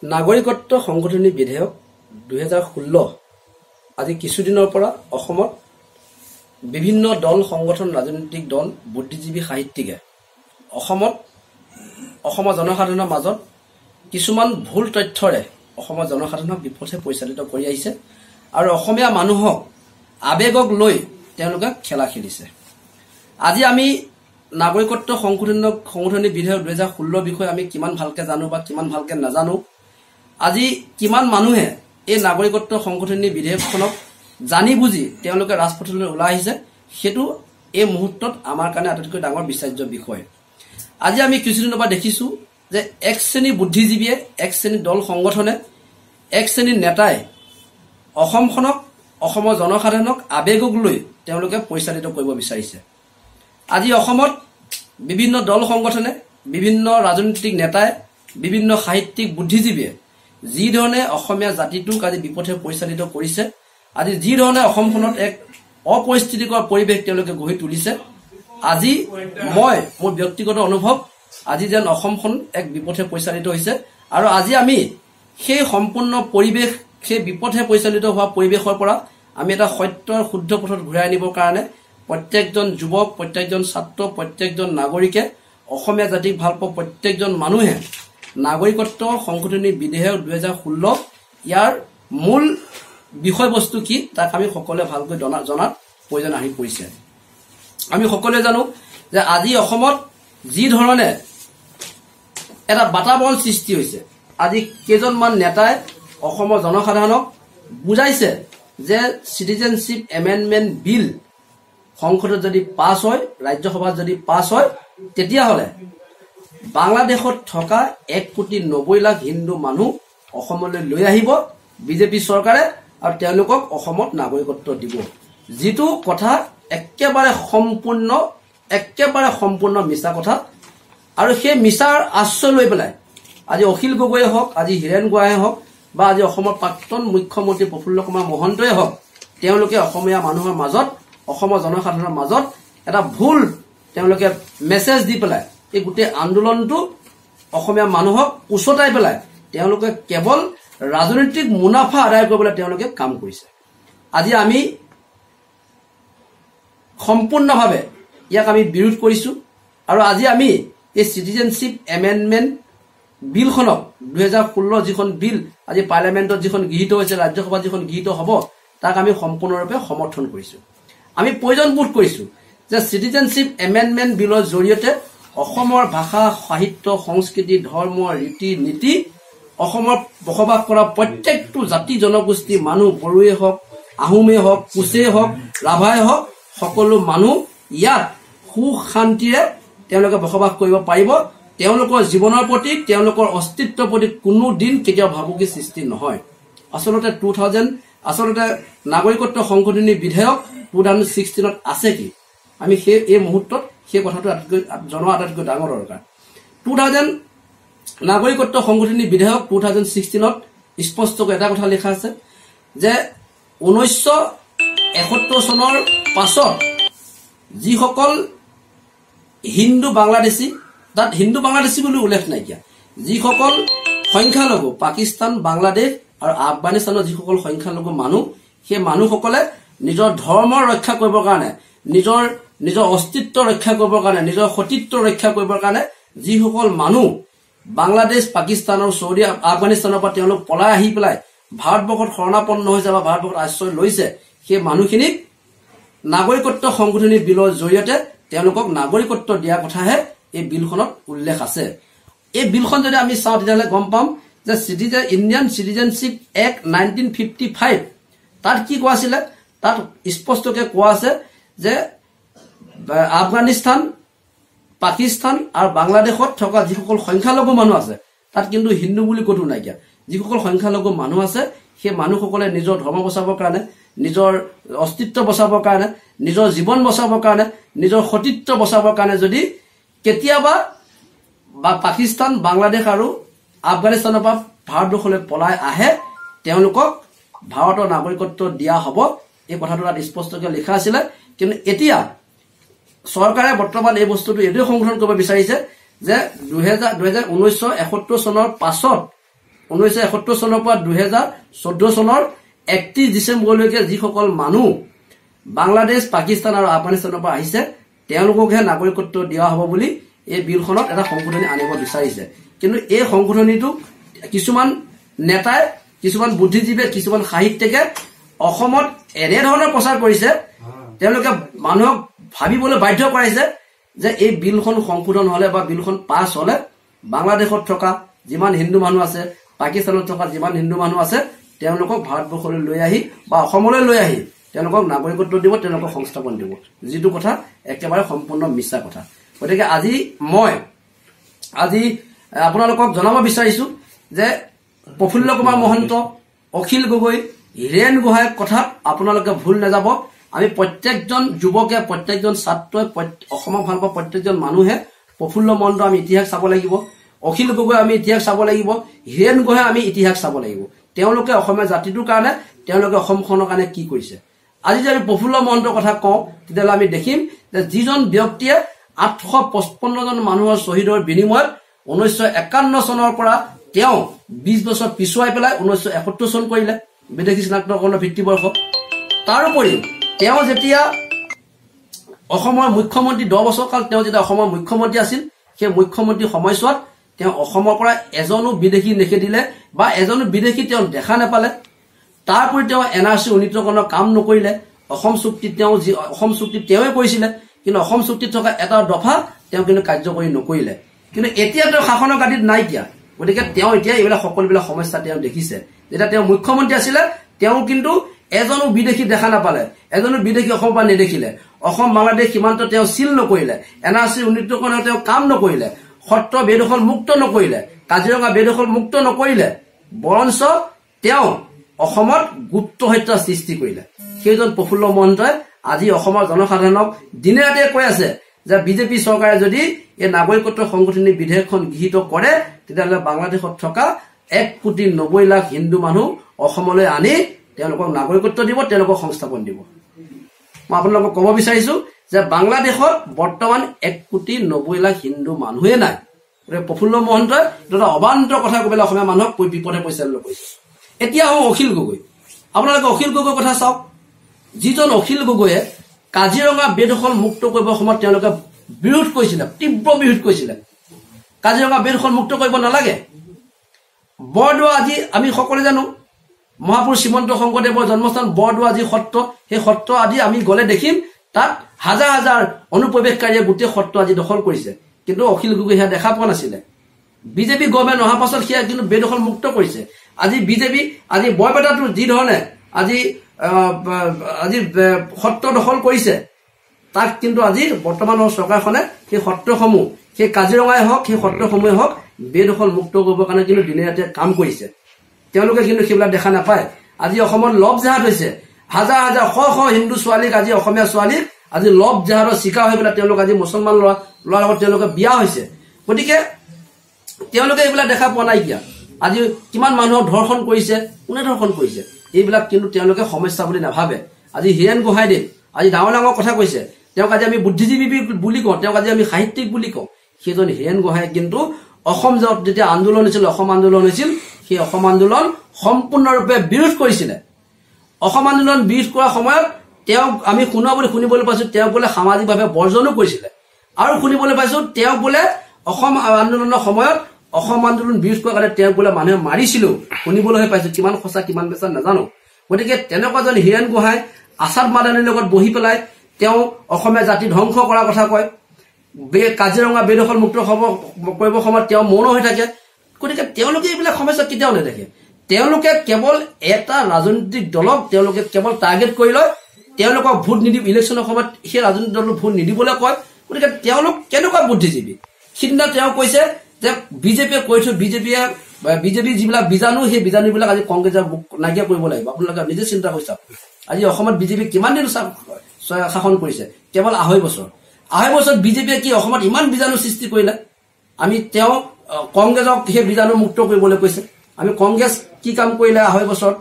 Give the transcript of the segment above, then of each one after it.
নাগৰিকত্ব সংশোধনী বিধেয়ক 2016 আজি কিছুদিনৰ পৰা অসমত বিভিন্ন দল সংগঠন ৰাজনৈতিক দল বুদ্ধিজীৱী সাহিত্যিকে অসমৰ জনসাধাৰণৰ মাজত কিছুমান ভুল তথ্যৰে অসমৰ জনসাধাৰণক বিপথে পৰিচালিত কৰি আহিছে আৰু অসমীয়া মানুহক আবেগক লৈ তেওঁলোকে খেলা খেলিছে। আজি আমি নাগৰিকত্ব সংশোধনী বিধেয়ক 2016 বিষয়ে আমি কিমান ভালকে জানো বা কিমান ভালকে নাজানো, আজি কিমান মানুহে এই নাগৰিকত্ব সংশোধনী বিধেয়কখনক জানি বুজি তেওঁলোকে ৰাজপথলৈ ওলাই আহিছে, সেইটো এই মুহূৰ্তত আমাৰ কাৰণে আটাইতকৈ ডাঙৰ বিচাৰ্য বিষয়। আজি আমি কিছুদিনৰ পৰা দেখিছো যে এক শ্ৰেণী বুদ্ধিজীৱীয়ে, এক শ্ৰেণী দল সংগঠনে, এক শ্ৰেণী নেতাই অসমখনক, অসমৰ জনসাধাৰণক আবেগক লৈ তেওঁলোকে পৰিচালিত কৰিব বিচাৰিছে। আজি অসমত বিভিন্ন দল সংগঠনে, বিভিন্ন ৰাজনৈতিক নেতাই, বিভিন্ন সাহিত্যিক বুদ্ধিজীৱীয়ে যি ধৰণে অসমীয়া জাতিটোক আজি বিপথে পৰিচালিত কৰিছে, আজি যি ধৰণে অসমখনত এক অপৰিস্থিতিকৰ পৰিৱেশ তেওঁলোকে গঢ়ি তুলিছে, আজি মোৰ ব্যক্তিগত অনুভৱ আজি যেন অসমখন এক বিপথে পৰিচালিত হৈছে আৰু আজি আমি সেই সম্পূৰ্ণ পৰিৱেশ, সেই বিপথে পৰিচালিত হোৱা পৰিৱেশৰ পৰা আমি এটা সত্যৰ শুদ্ধ পথত ঘূৰাই আনিবৰ কাৰণে প্ৰত্যেকজন যুৱক, প্ৰত্যেকজন ছাত্ৰ, প্ৰত্যেকজন নাগৰিকে, অসমীয়া জাতিক ভাল পোৱা প্ৰত্যেকজন মানুহে নাগৰিকত্ব সংশোধনী বিধেয়ক 2016 ইয়াৰ মূল বিষয়বস্তু কি তাক আমি সকলোৱে ভালকৈ জনাত প্ৰয়োজন আহি পৰিছে। আমি সকলোৱে জানো যে আজি অসমত যি ধৰণে এটা বাতাবৰণ সৃষ্টি হৈছে, আজি কেইজনমান নেতাই অসমৰ জনসাধাৰণক বুজাইছে যে চিটিজেনশ্বিপ এমেণ্ডমেণ্ট বিল সংসদত যদি পাছ হয়, ৰাজ্যসভাত যদি পাছ হয়, তেতিয়াহ'লে বাংলাদেশত থকা 1,90,00,000 হিন্দু মানুহ অসমলৈ লৈ আহিব বিজেপি চৰকাৰে আৰু তেওঁলোকক অসমত নাগৰিকত্ব দিব, যিটো কথা একেবাৰে সম্পূৰ্ণ মিছা কথা। আৰু সেই মিছাৰ আশ্ৰয় লৈ পেলাই আজি অখিল গগৈয়ে হওক, আজি হীৰেণ গোহাঁয়ে হওক বা আজি অসমৰ প্ৰাক্তন মুখ্যমন্ত্ৰী প্ৰফুল্ল কুমাৰ মহন্তই হওক, তেওঁলোকে অসমীয়া মানুহৰ মাজত, অসমৰ জনসাধাৰণৰ মাজত এটা ভুল তেওঁলোকে মেছেজ দি পেলাই এই গোটেই আন্দোলনটো অসমীয়া মানুহক উচতাই পেলাই তেওঁলোকে কেৱল ৰাজনৈতিক মুনাফা আদায় কৰিবলৈ তেওঁলোকে কাম কৰিছে। আজি আমি সম্পূৰ্ণভাৱে ইয়াক আমি বিৰোধ কৰিছো আৰু আজি আমি এই চিটিজেনশ্বিপ এমেণ্ডমেণ্ট বিলখনক 2016 যিখন বিল আজি পাৰ্লিয়ামেণ্টত যিখন গৃহীত হৈছে, ৰাজ্যসভাত যিখন গৃহীত হ'ব, তাক আমি সম্পূৰ্ণৰূপে সমৰ্থন কৰিছো। আমি প্ৰয়োজন বোধ কৰিছো যে চিটিজেনশ্বিপ এমেণ্ডমেণ্ট বিলৰ জৰিয়তে অসমৰ ভাষা, সাহিত্য, সংস্কৃতি, ধৰ্ম, ৰীতি নীতি, অসমৰ বসবাস কৰা প্ৰত্যেকটো জাতি জনগোষ্ঠী মানুহ, বড়োৱে হওক, আহোমেই হওক, কোচেই হওক, ৰাভাই হওক, সকলো মানুহ ইয়াত সুখ শান্তিৰে তেওঁলোকে বসবাস কৰিব পাৰিব। তেওঁলোকৰ জীৱনৰ প্ৰতি, তেওঁলোকৰ অস্তিত্বৰ প্ৰতি কোনো দিন কেতিয়াও ভাবুকি সৃষ্টি নহয়। আচলতে নাগৰিকত্ব সংশোধনী বিধেয়ক 2016 আছে কি? আমি এই মুহূৰ্তত সেই কথাটো জনোৱা আটাইতকৈ ডাঙৰ দৰকাৰ। নাগৰিকত্ব সংশোধনী বিধেয়ক 2016 স্পষ্টকৈ এটা কথা লিখা আছে যে 1971 চনৰ পাছত যিসকল হিন্দু বাংলাদেশী, তাত হিন্দু বাংলাদেশী বুলি উল্লেখ নাইকিয়া, যিসকল সংখ্যালঘু পাকিস্তান, বাংলাদেশ আৰু আফগানিস্তানৰ যিসকল সংখ্যালঘু মানুহ, সেই মানুহসকলে নিজৰ ধৰ্ম ৰক্ষা কৰিবৰ কাৰণে, নিজৰ অস্তিত্ব ৰক্ষা কৰিবৰ কাৰণে, নিজৰ সতীত্ব ৰক্ষা কৰিবৰ কাৰণে যিসকল মানুহ বাংলাদেশ, পাকিস্তানৰ, চৌদি আফগানিস্তানৰ পৰা তেওঁলোক পলাই আহি পেলাই ভাৰতবৰ্ষত শৰণাপন্ন হৈছে বা ভাৰতবৰ্ষত আশ্ৰয় লৈছে, সেই মানুহখিনিক নাগৰিকত্ব সংশোধনী বিলৰ জৰিয়তে তেওঁলোকক নাগৰিকত্ব দিয়া কথাহে এই বিলখনত উল্লেখ আছে। এই বিলখন যদি আমি চাওঁ তেতিয়াহ'লে গম পাম যে ইণ্ডিয়ান চিটিজেনশ্বিপ এক্ট 1955 তাত কি কোৱা আছিলে? তাত স্পষ্টকৈ কোৱা আছে যে আফগানিস্তান, পাকিস্তান আৰু বাংলাদেশত থকা যিসকল সংখ্যালঘু মানুহ আছে, তাত কিন্তু হিন্দু বুলি ক'তো নাইকিয়া। যিসকল সংখ্যালঘু মানুহ আছে, সেই মানুহসকলে নিজৰ ধৰ্ম বচাবৰ কাৰণে, নিজৰ অস্তিত্ব বচাবৰ কাৰণে, নিজৰ জীৱন বচাবৰ কাৰণে, নিজৰ সতীত্ব বচাবৰ কাৰণে যদি কেতিয়াবা পাকিস্তান, বাংলাদেশ আৰু আফগানিস্তানৰ পৰা ভাৰতবৰ্ষলৈ পলাই আহে, তেওঁলোকক ভাৰতৰ নাগৰিকত্ব দিয়া হ'ব। এই কথাটো তাত স্পষ্টকৈ লিখা আছিলে। কিন্তু এতিয়া চৰকাৰে বৰ্তমান এই বস্তুটো এইটোৱে সংশোধন কৰিব বিচাৰিছে যে 1971 চনৰ পাছত 1971 চনৰ পৰা 2014 চনৰ 31 ডিচেম্বৰলৈকে যিসকল মানুহ বাংলাদেশ পাকিস্তান আৰু আফগানিস্তানৰ পৰা আহিছে তেওঁলোককহে নাগৰিকত্ব দিয়া হ'ব বুলি এই বিলখনত এটা সংশোধনী আনিব বিচাৰিছে। কিন্তু এই সংশোধনীটো কিছুমান নেতাই, কিছুমান বুদ্ধিজীৱীয়ে, কিছুমান সাহিত্যিকে অসমত এনেধৰণৰ প্ৰচাৰ কৰিছে, তেওঁলোকে মানুহক ভাবিবলৈ বাধ্য কৰাইছে যে এই বিলখন সংশোধন হলে বা বিলখন পাছ হলে বাংলাদেশত থকা যিমান হিন্দু মানুহ আছে, পাকিস্তানত থকা যিমান হিন্দু মানুহ আছে, তেওঁলোকক ভাৰতবৰ্ষলৈ লৈ আহি বা অসমলৈ লৈ আহি তেওঁলোকক নাগৰিকত্ব দিব, তেওঁলোকক সংস্থাপন দিব, যিটো কথা একেবাৰে সম্পূৰ্ণ মিছা কথা। গতিকে মই আপোনালোকক জনাব বিচাৰিছো যে প্ৰফুল্ল কুমাৰ মহন্ত, অখিল গগৈ, হীৰেণ গোহাঁইৰ কথাত আপোনালোকে ভুল নাযাব। আমি প্ৰত্যেকজন যুৱকে, প্ৰত্যেকজন ছাত্ৰই, অসমক ভাল পোৱা প্ৰত্যেকজন মানুহে প্ৰফুল্ল মহন্ত আমি ইতিহাস চাব লাগিব, অখিল গগৈ আমি ইতিহাস চাব লাগিব, হীৰেণ গোহাঁই আমি ইতিহাস চাব লাগিব। তেওঁলোকে অসমীয়া জাতিটোৰ কাৰণে, তেওঁলোকে অসমখনৰ কাৰণে কি কৰিছে। আজি যদি আমি প্ৰফুল্ল মহন্তৰ কথা কওঁ তেতিয়াহ'লে আমি দেখিম যে যিজন ব্যক্তিয়ে 855 জন মানুহৰ শ্বহীদৰ বিনিময়ত 1951 চনৰ পৰা তেওঁ 20 বছৰ পিছুৱাই পেলাই 1971 চন কৰিলে বিদেশী চিনাক্তকৰণৰ ভিত্তিবৰ্ষ। তাৰোপৰি তেওঁ যেতিয়া অসমৰ মুখ্যমন্ত্ৰী 10 বছৰ কাল তেওঁ যেতিয়া অসমৰ মুখ্যমন্ত্ৰী আছিল, সেই মুখ্যমন্ত্ৰী সময়ছোৱাত তেওঁ অসমৰ পৰা এজনো বিদেশী নেখেদিলে বা এজনো বিদেশী তেওঁ দেখা নাপালে। তাৰোপৰি তেওঁ NRC উন্নীতকৰণৰ কাম নকৰিলে। অসম চুক্তি তেওঁৱে কৰিছিলে, কিন্তু অসম চুক্তিত থকা এটা দফা তেওঁ কিন্তু কাৰ্যকৰী নকৰিলে। কিন্তু এতিয়া তেওঁ শাসনৰ গাদীত নাইকিয়া, গতিকে তেওঁ এতিয়া এইবিলাক সকলোবিলাক সমস্যা তেওঁ দেখিছে। যেতিয়া তেওঁ মুখ্যমন্ত্ৰী আছিলে তেওঁ কিন্তু এজনো বিদেশী দেখা নাপালে, এজনো বিদেশী অসমৰ পৰা নেদেখিলে। অসম বাংলাদেশ সীমান্ত তেওঁ চিল নকৰিলে, NRC উন্নীতকৰণৰ তেওঁ কাম নকৰিলে, সত্ৰ বেদখল মুক্ত নকৰিলে, কাজিৰঙা বেদখল মুক্ত নকৰিলে, বৰঞ্চ তেওঁ অসমত গুপ্ত হত্যা সৃষ্টি কৰিলে। সেইজন প্ৰফুল্ল মহন্তই আজি অসমৰ জনসাধাৰণক দিনে ৰাতিয়ে কৈ আছে যে বিজেপি চৰকাৰে যদি এই নাগৰিকত্ব সংশোধনী বিধেয়কখন গৃহীত কৰে তেতিয়াহ'লে বাংলাদেশত থকা 1,90,00,000 হিন্দু মানুহ অসমলৈ আনি তেওঁলোকক নাগৰিকত্ব দিব, তেওঁলোকক সংস্থাপন দিব। মই আপোনালোকক ক'ব বিচাৰিছো যে বাংলাদেশত বৰ্তমান 1,90,00,000 হিন্দু মানুহে নাই। গতিকে প্ৰফুল্ল মহন্তই এটা অবান্তৰ কথা কৈ পেলাই অসমীয়া মানুহক বিপদে পৰিচালিত কৰিছে। এতিয়া হওঁ অখিল গগৈ। আপোনালোকে অখিল গগৈৰ কথা চাওক। যিজন অখিল গগৈয়ে কাজিৰঙা বেদখল মুক্ত কৰিবৰ সময়ত তেওঁলোকে বিৰোধ কৰিছিলে, তীব্ৰ বিৰোধ কৰিছিলে। কাজিৰঙা বেদখল মুক্ত কৰিব নালাগে। বৰদোৱা আজি আমি সকলোৱে জানো মহাপুৰুষ শ্ৰীমন্ত শংকৰদেৱৰ জন্মস্থান বৰদোৱা যি সত্ৰ, সেই সত্ৰ আজি আমি গলে দেখিম তাত হাজাৰ হাজাৰ অনুপ্ৰৱেশকাৰীয়ে গোটেই সত্ৰ আজি দখল কৰিছে, কিন্তু অখিল গগৈ সেয়া দেখা পোৱা নাছিলে। বিজেপি গভৰ্ণমেণ্ট অহাৰ পাছত সেয়া কিন্তু বেদখল মুক্ত কৰিছে। আজি বিজেপি আজি বৰপেটাটো যি ধৰণে আজি সত্ৰ দখল কৰিছে, তাক কিন্তু আজি বৰ্তমানৰ চৰকাৰখনে সেই সত্ৰসমূহ, সেই কাজিৰঙাই হওক, সেই সত্ৰসমূহে হওক বেদখল মুক্ত কৰিবৰ কাৰণে কিন্তু দিনে ৰাতিয়ে কাম কৰিছে। তেওঁলোকে কিন্তু সেইবিলাক দেখা নাপায়। আজি অসমত লভ জেহাদ হৈছে, হাজাৰ হাজাৰ শ শ হিন্দু ছোৱালীক, আজি অসমীয়া ছোৱালীক আজি লভ জেহাদৰ চিকাৰ হৈ পেলাই তেওঁলোক আজি মুছলমান ল'ৰাৰ লগত তেওঁলোকে বিয়া হৈছে। গতিকে তেওঁলোকে এইবিলাক দেখা পোৱা নাইকিয়া। আজি কিমান মানুহক ধৰ্ষণ কৰিছে, কোনে ধৰ্ষণ কৰিছে, এইবিলাক কিন্তু তেওঁলোকে সমস্যা বুলি নাভাবে। আজি হীৰেণ গোহাঁইদেৱ আজি ডাঙৰ ডাঙৰ কথা কৈছে, তেওঁক আজি আমি বুদ্ধিজীৱী বুলি কওঁ, তেওঁক আজি আমি সাহিত্যিক বুলি কওঁ। সেইজন হীৰেণ গোহাঁই কিন্তু অসম যেতিয়া আন্দোলন হৈছিল, অসম আন্দোলন হৈছিল, সেই অসম আন্দোলন সম্পূৰ্ণৰূপে বিৰোধ কৰিছিলে। অসম আন্দোলন বিৰোধ কৰাৰ সময়ত তেওঁক আমি শুনিবলৈ পাইছো তেওঁক বোলে সামাজিকভাৱে বৰ্জনো কৰিছিলে, আৰু শুনিবলৈ পাইছো তেওঁক বোলে অসম আন্দোলনৰ সময়ত অসম আন্দোলন বিৰোধ কৰাৰ কাৰণে তেওঁক বোলে মানুহে মাৰিছিলো, শুনিবলৈ পাইছো। কিমান সঁচা কিমান বেচা নাজানো। গতিকে তেনেকুৱাজন হীৰেণ গোহাঁই আছাদ মাদানীৰ লগত বহি পেলাই তেওঁ অসমীয়া জাতি ধ্বংস কৰাৰ কথা কয়। কাজিৰঙা বেদখল মুক্ত কৰিবৰ সময়ত তেওঁ মৌন হৈ থাকে। গতিকে তেওঁলোকে এইবিলাক সমস্যা কেতিয়াও নেদেখে। তেওঁলোকে কেৱল এটা ৰাজনৈতিক দলক তেওঁলোকে কেৱল টাৰ্গেট কৰি লয়, তেওঁলোকক ভোট নিদিব, ইলেকশ্যনৰ সময়ত সেই ৰাজনৈতিক দলক ভোট নিদিবলৈ কয়। গতিকে তেওঁলোক কেনেকুৱা বুদ্ধিজীৱী। সিদিনা তেওঁ কৈছে যে বিজেপিয়ে কৈছো, বিজেপি যিবিলাক বীজাণু, সেই বীজাণুবিলাক আজি কংগ্ৰেছে নাইকিয়া কৰিব লাগিব। আপোনালোকে নিজে চিন্তা কৰিছে। আজি অসমত বিজেপি কিমান দিন শাসন কৰিছে? কেৱল 2.5 বছৰ। 2.5 বছৰত বিজেপিয়ে কি অসমত ইমান বীজাণু সৃষ্টি কৰিলে? আমি তেওঁ কংগ্ৰেছক সেই বীজাণু মুক্ত কৰিবলৈ কৈছে। আমি কংগ্ৰেছ কি কাম কৰিলে 2.5 বছৰত?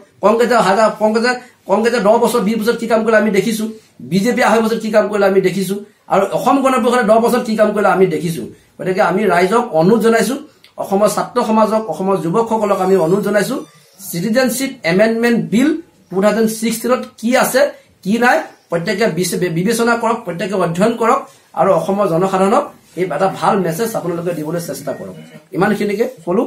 কংগ্ৰেছে 10 বছৰ 20 বছৰত কি কাম কৰিলে আমি দেখিছো। বিজেপি 2.5 বছৰত কি কাম কৰিলে আমি দেখিছো, আৰু অসম গণ পৰিষদে 10 বছৰত কি কাম কৰিলে আমি দেখিছো। গতিকে আমি ৰাইজক অনুৰোধ জনাইছো, অসমৰ ছাত্ৰ সমাজক, অসমৰ যুৱকসকলক আমি অনুৰোধ জনাইছো, চিটিজেনশ্বিপ এমেণ্ডমেণ্ট বিল 2016 কি আছে কি নাই প্ৰত্যেকে বিবেচনা কৰক, প্ৰত্যেকে অধ্যয়ন কৰক আৰু অসমৰ জনসাধাৰণক এই এটা ভাল মেছেজ আপোনালোকে দিবলৈ চেষ্টা কৰক। ইমানখিনিকে ক'লো।